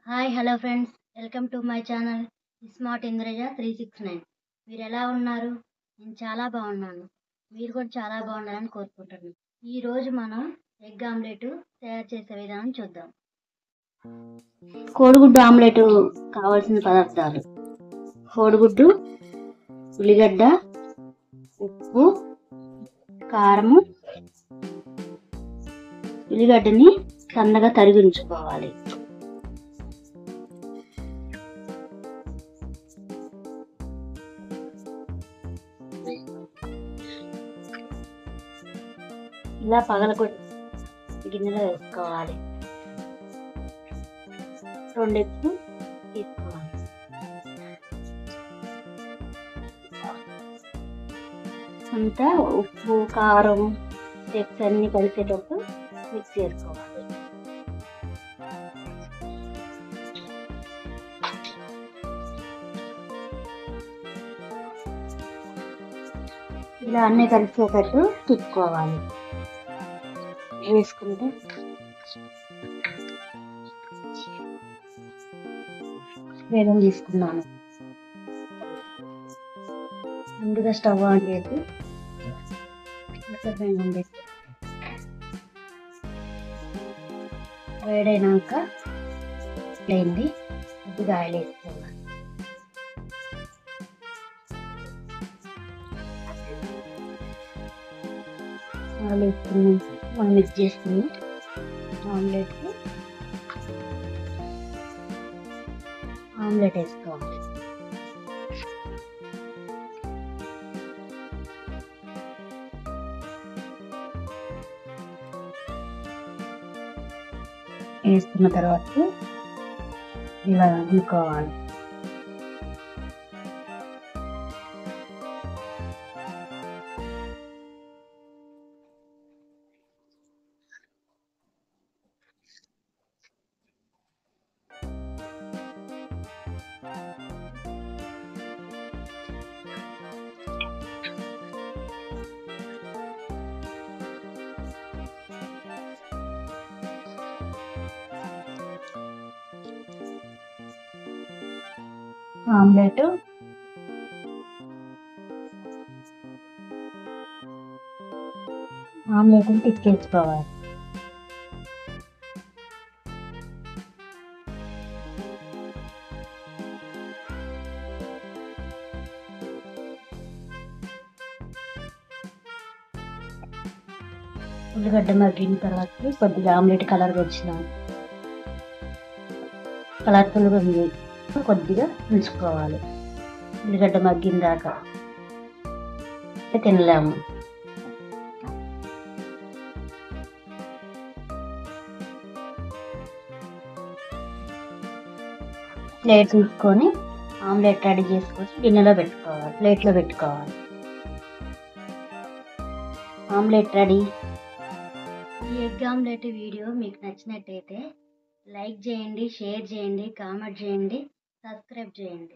Hi hello friends, welcome to my channel smart Indraja 369. మీరు ఎలా ఉన్నారు? నేను చాలా బాగున్నాను. మీరు కూడా చాలా బాగుండాలని కోరుకుంటున్నాను. ఈరోజు మనం ఎగ్ ఆమ్లెట్ తయారు చేసే విధానం చూద్దాం. కోడిగుడ్డు ఆమ్లెట్ కావాల్సిన పదార్థాలు: కోడిగుడ్డు, ఉల్లిగడ్డ, ఉప్పు, కారము. ఉల్లిగడ్డని సన్నగా తరిగి ఉంచుకోవాలి. ఇలా పగలగొట్టి గిన్నెలో వేసుకోవాలి. 2 ఎగ్స్ తీసుకోవాలి. అంతా ఉప్పు, కారం, ఎగ్స్ అన్ని కలిసేటప్పుడు మిక్స్ చేసుకోవాలి. ఇలా అన్నీ కలిసేటట్టు తిప్పుకోవాలి. వేసుకుంటే వేగం తీసుకున్నాను. ముందుగా స్టవ్ ఆన్ చేసి బెంగం పెట్టి వేడైనాక లేండి కొద్దిగా ఆయిల్ వేసుకోవాలి. ఆయిల్ వేసుకున్నాక మనం మిక్స్ చేసుకుని ఆమ్లెట్ వేసుకోవాలి. వేసుకున్న తర్వాత ఇలా అనుకోవాలి. ఆమ్లెట్ తిక్కేసుకోవాలి. ఉల్లిగడ్డ మగ్గిన తర్వాత కొద్దిగా ఆమ్లెట్ కలర్ వచ్చినాను. కలర్ఫుల్గా ఉంది. కొద్దిగా ఉంచుకోవాలి. ఉల్లిగడ్డ మగ్గిన దాకా తినలేము. ప్లేట్ తీసుకొని ఆమ్లెట్ రెడీ చేసుకొని గిన్నెలో పెట్టుకోవాలి. ప్లేట్లో పెట్టుకోవాలి. Omelette ready. ఈ ఎగ్ ఆమ్లెట్ వీడియో మీకు నచ్చినట్టయితే లైక్ చేయండి, షేర్ చేయండి, కామెంట్ చేయండి, సబ్స్క్రైబ్ చేయండి.